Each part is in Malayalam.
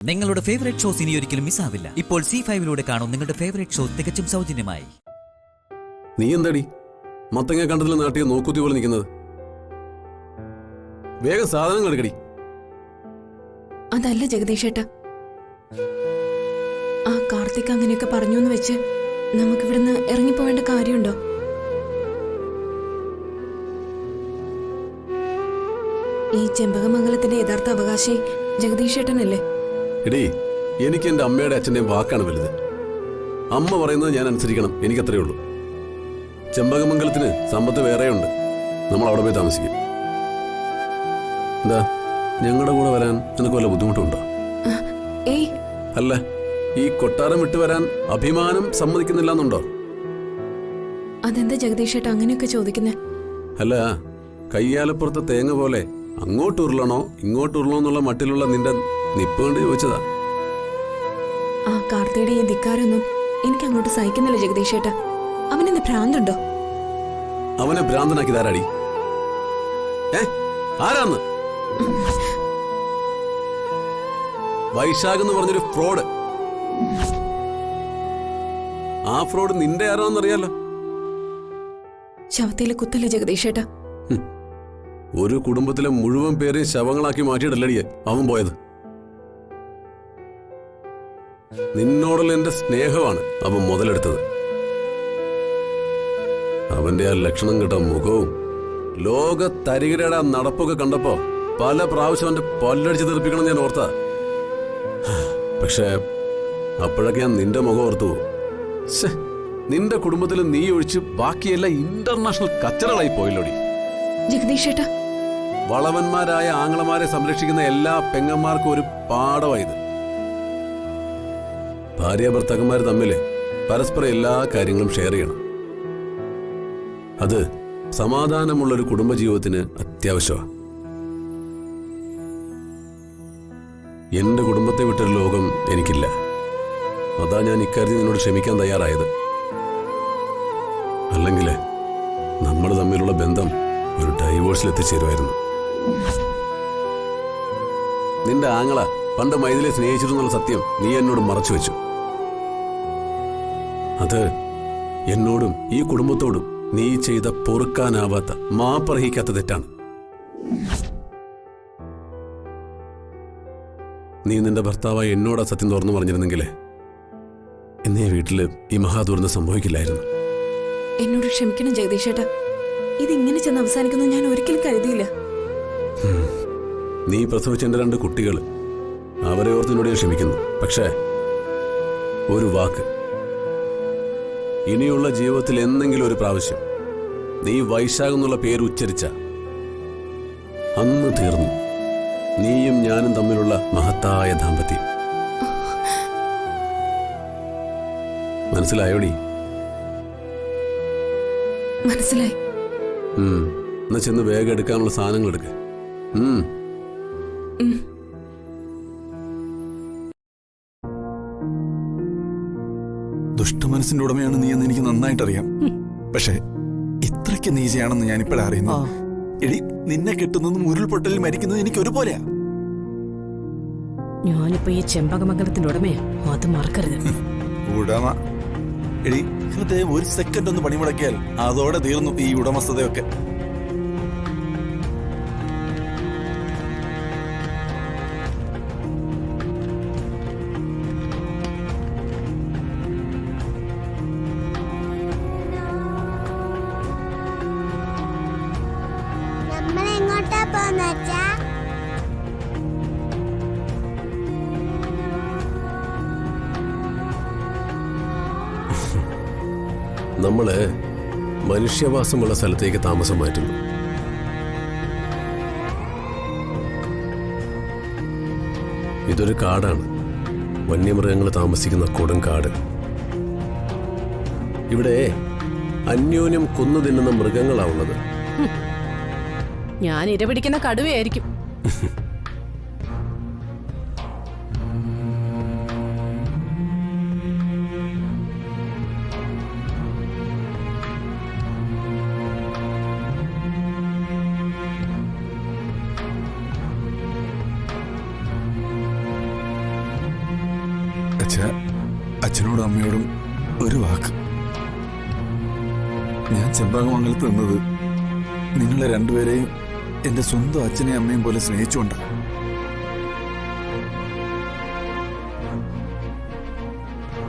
നിങ്ങളുടെ ഫേവറേറ്റ് ഷോസ് ഇനി ഒരിക്കലും മിസ്സാവില്ല. ഇപ്പോൾ C5 കാണും നിങ്ങളുടെ ഫേവറേറ്റ് ഷോ തികച്ചും സൗജന്യമായി. നീ എന്താടി മത്തങ്ങ കണ്ടതിൽ നാട്ടിയ നോക്കുത്തി പോലെ നിൽക്കുന്നത്? വേഗം സാധനങ്ങൾ എടുക്കടി. അതല്ല ജഗദീഷേട്ടാ, ആ കാർത്തിക് അങ്ങനെയൊക്കെ പറഞ്ഞു എന്ന് വെച്ച് നമുക്കിവിടുന്ന് ഇറങ്ങിപ്പോവേണ്ട കാര്യമുണ്ടോ? ഈ ചെമ്പകമംഗലത്തിന്റെ യഥാർത്ഥ അവകാശി ജഗദീഷേട്ടനല്ലേ? എടീ, എനിക്ക് എന്റെ അമ്മയുടെ അച്ഛന്റെയും വാക്കാണ് വലുത്. അമ്മ പറയുന്നത് ഞാൻ അനുസരിക്കണം, എനിക്കത്രേ ഉള്ളൂ. ചെമ്പകമംഗലത്തിന് സമ്പത്ത് വേറെയുണ്ട്, നമ്മൾ അവിടെ പോയി താമസിക്കും. എന്താ ഞങ്ങളുടെ കൂടെ വരാൻ നിനക്ക് വല്ല ബുദ്ധിമുട്ടുണ്ടോ? ഏയ് അല്ല, ഈ കൊട്ടാരം വിട്ടുവരാൻ അഭിമാനം സമ്മതിക്കുന്നില്ല എന്നുണ്ടോ? അതെന്താ ജഗദീഷേട്ട അങ്ങനെയൊക്കെ ചോദിക്കുന്നേ? അല്ല, കയ്യാലപ്പുറത്തെ തേങ്ങ പോലെ അങ്ങോട്ട് ഉരുളണോ ഇങ്ങോട്ട് ഉരുളണോ എന്നുള്ള മട്ടിലുള്ള നിന്റെ നിപ്പ് കൊണ്ട് ചോദിച്ചതാ. ആ കാർത്തിയുടെ ഈ ധിക്കാരൊന്നും എനിക്ക് അങ്ങോട്ട് സഹിക്കുന്നില്ല ജഗദീഷേട്ട. അവനെന്ത് ഭ്രാന്തുണ്ടോ? അവനെ ഭ്രാന്തനാക്കിയതാരാടി? ആരാന്ന്? വൈശാഖ് എന്ന് പറഞ്ഞൊരു ഫ്രോഡ്. ആ ഫ്രോഡ് നിന്റെ ആരാന്നറിയാലോ. ശവത്തിലെ കുത്തല്ലേ ജഗദീഷേട്ട? ഒരു കുടുംബത്തിലെ മുഴുവൻ പേരെയും ശവങ്ങളാക്കി മാറ്റിയിട്ടല്ലടിയെ അവൻ പോയത്. നിന്നോടുള്ള എന്റെ സ്നേഹമാണ് അവൻ മുതലെടുത്തത്. അവന്റെ ആ ലക്ഷണം കെട്ട മുഖവും ലോക തരികിടയുടെ ആ നടപ്പൊക്കെ കണ്ടപ്പോ പല പ്രാവശ്യം അവന്റെ പല്ലടിച്ച് തെറിപ്പിക്കണം ഞാൻ ഓർത്ത. പക്ഷേ അപ്പോഴൊക്കെ ഞാൻ നിന്റെ മുഖം ഓർത്തു. നിന്റെ കുടുംബത്തിൽ നീ ഒഴിച്ച് ബാക്കിയെല്ലാം ഇന്റർനാഷണൽ കച്ചറകളായി പോയില്ലോടി ജഗദീഷേട്ട. വളവന്മാരായ ആങ്ങളമാരെ സംരക്ഷിക്കുന്ന എല്ലാ പെങ്ങന്മാർക്കും ഒരു പാഠമായത്. ഭാര്യ ഭർത്താക്കന്മാർ തമ്മിൽ പരസ്പരം എല്ലാ കാര്യങ്ങളും ഷെയർ ചെയ്യണം. അത് സമാധാനമുള്ളൊരു കുടുംബജീവിതത്തിന് അത്യാവശ്യമാണ്. എന്റെ കുടുംബത്തെ വിട്ടൊരു ലോകം എനിക്കില്ല. അതാ ഞാൻ ഇക്കാര്യത്തിൽ നിന്നോട് ക്ഷമിക്കാൻ തയ്യാറായത്. അല്ലെങ്കിൽ നമ്മൾ തമ്മിലുള്ള ബന്ധം ഒരു ഡൈവോഴ്സിൽ എത്തിച്ചേരുമായിരുന്നു. നിന്റെ ആങ്ങള പണ്ട് മൈഥിലിയെ സ്നേഹിച്ചിരുന്നുള്ള സത്യം നീ എന്നോട് മറച്ചു വെച്ചു. അത് എന്നോടും ഈ കുടുംബത്തോടും നീ ചെയ്ത പൊറുക്കാനാവാത്ത മാപ്പർഹിക്കാത്ത തെറ്റാണ്. നീ നിന്റെ ഭർത്താവായി എന്നോട് സത്യം തുറന്നു പറഞ്ഞിരുന്നെങ്കിലേ എന്നീ വീട്ടില് ഈ മഹാദുരന്തം സംഭവിക്കില്ലായിരുന്നു. എന്നോട് ക്ഷമിക്കണം ജഗദീഷേട്ട, ഇതിങ്ങനെ ചെന്ന് അവസാനിക്കുന്നു ഞാൻ ഒരിക്കലും കരുതിയില്ല. നീ പ്രസവിച്ച എന്റെ 2 കുട്ടികൾ, അവരെ ഓർത്ത് എന്നോട് ഞാൻ ക്ഷമിക്കുന്നു. പക്ഷേ ഒരു വാക്ക്, ഇനിയുള്ള ജീവിതത്തിൽ എന്തെങ്കിലും ഒരു പ്രാവശ്യം നീ വൈശാഖ് എന്നുള്ള പേര് ഉച്ചരിച്ച അന്ന് തീർന്നു നീയും ഞാനും തമ്മിലുള്ള മഹത്തായ ദാമ്പത്യം. മനസ്സിലായോടി? മനസ്സിലായി. എന്നാ ചെന്ന് വേഗം എടുക്കാനുള്ള സാധനങ്ങൾ എടുക്ക. ദുഷ്ടമനസ്സിന്റെ ഉടമയാണ് നീ എന്ന് എനിക്ക് നന്നായിട്ടറിയാം. പക്ഷെ ഇത്രയ്ക്ക് നീചയാണെന്ന് ഞാനിപ്പോഴാ അറിയുന്നു. എടി, നിന്നെ കെട്ടുന്നതും ഉരുൾപൊട്ടലിൽ മരിക്കുന്നതും എനിക്ക് ഒരുപോലെയാ. ഞാനിപ്പോ ഈ ചെമ്പകമംഗലത്തിന്റെ ഉടമയാ, അത് മറക്കരുത്. ഉടമ? എടി, ഹൃദയം ഒരു സെക്കൻഡ് ഒന്ന് പണിമുടക്കിയാൽ അതോടെ തീർന്നു ഈ ഉടമസ്ഥതയൊക്കെ. നമ്മള് മനുഷ്യവാസമുള്ള സ്ഥലത്തേക്ക് താമസം മാറ്റുന്നു. ഇതൊരു കാടാണ്, വന്യമൃഗങ്ങൾ താമസിക്കുന്ന കൊടുങ്കാട്. ഇവിടെ അന്യോന്യം കൊന്നു തിന്നുന്ന മൃഗങ്ങളാവുള്ളത്. ഞാൻ ഇരപിടിക്കുന്ന കടുവയായിരിക്കും. അച്ഛനോടും അമ്മയോടും ഒരു വാക്ക്. ഞാൻ ചെമ്പാകമംഗലത്ത് നിന്നത് നിങ്ങളെ രണ്ടുപേരെയും എന്റെ സ്വന്തം അച്ഛനെയും അമ്മയും പോലെ സ്നേഹിച്ചുകൊണ്ടാണ്.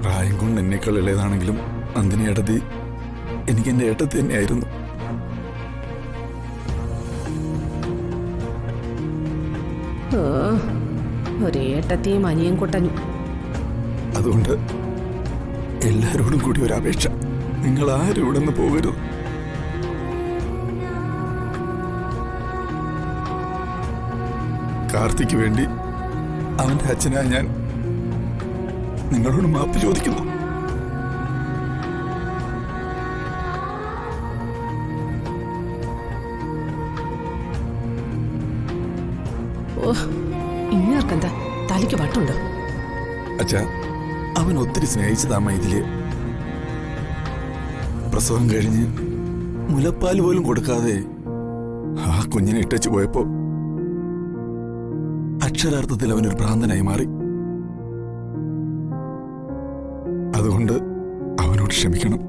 പ്രായം കൊണ്ട് എന്നേക്കാൾ ഇളയതാണെങ്കിലും നന്ദിനി ഏട്ടത്തി എനിക്ക് എന്റെ ഏട്ടത്തി തന്നെയായിരുന്നു. ഓ, ഒരേട്ടത്തെയും അനിയൻ കുട്ടനും. അതുകൊണ്ട് എല്ലാരോടും കൂടി ഒരു അപേക്ഷ, നിങ്ങൾ ആരും ഇവിടെ നിന്ന് പോകരുത്. കാർത്തിക്ക് വേണ്ടി അവന്റെ അച്ഛനായ ഞാൻ നിങ്ങളോട് മാപ്പ് ചോദിക്കുന്നു. ഓ, ഇങ്ങേർക്കെന്താ തലയ്ക്ക് വട്ടുണ്ടോ? അച്ഛാ, അവൻ ഒത്തിരി സ്നേഹിച്ചതാ മൈഥിലിയെ. പ്രസവം കഴിഞ്ഞ് മുലപ്പാൽ പോലും കൊടുക്കാതെ ആ കുഞ്ഞിനെ ഇട്ടച്ചു പോയപ്പോ അക്ഷരാർത്ഥത്തിൽ അവനൊരു ഭ്രാന്തനായി മാറി. അതുകൊണ്ട് അവനോട് ക്ഷമിക്കണം.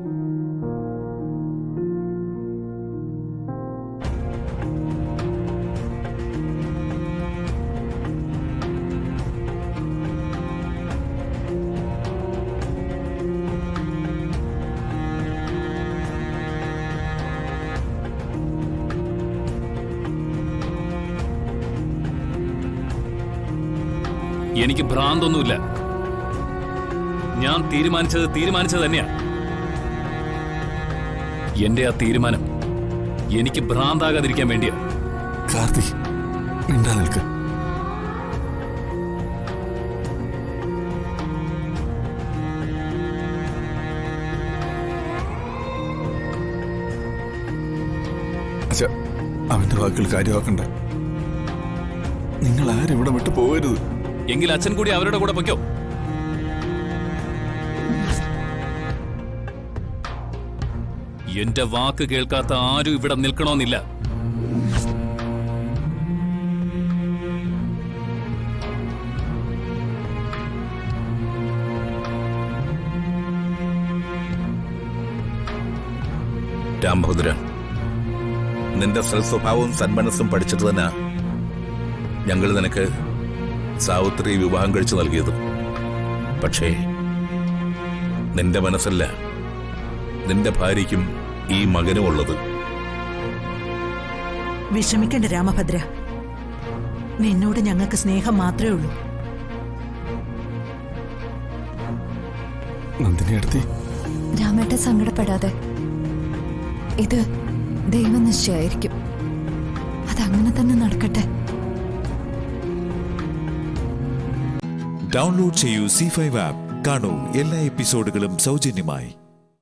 എനിക്ക് ഭ്രാന്തൊന്നുമില്ല. ഞാൻ തീരുമാനിച്ചത് തന്നെയാ. എന്റെ ആ തീരുമാനം എനിക്ക് ഭ്രാന്താകാതിരിക്കാൻ വേണ്ടിയാ. കാർത്തിക്, മിണ്ടാ നിൽക്ക്. അച്ഛാ, അവന്റെ വാക്കുകൾ കാര്യമാക്കണ്ട. നിങ്ങൾ ആരും ഇവിടെ വിട്ടു പോകരുത്. എങ്കിൽ അച്ഛൻ കൂടി അവരുടെ കൂടെ പൊയ്ക്കോ. എന്റെ വാക്ക് കേൾക്കാത്ത ആരും ഇവിടെ നിൽക്കണമെന്നില്ല. രാംഭദ്ര, നിന്റെ സൽസ്വഭാവവും സന്മനസ്സും പഠിച്ചിട്ട് തന്നെ ഞങ്ങൾ നിനക്ക് സാവിത്രി വിവാഹം കഴിച്ചു നൽകിയത്. പക്ഷേ നിന്റെ മനസ്സല്ല, നിന്റെ ഭാര്യയ്ക്കും ഈ മകനും ഉള്ളത്. വിഷമിക്കണ്ട രാമഭദ്ര, നിന്നോട് ഞങ്ങൾക്ക് സ്നേഹം മാത്രമേ ഉള്ളൂ. നന്ദിനി അടുത്തി രാമേട്ട സങ്കടപ്പെടാതെ. ഇത് ദൈവനിശ്ചയായിരിക്കും. അതങ്ങനെ തന്നെ നടക്കട്ടെ. ഡൗൺലോഡ് ചെയ്യൂ C5 ആപ്പ്. കാണൂ എല്ലാ എപ്പിസോഡുകളും സൗജന്യമായി.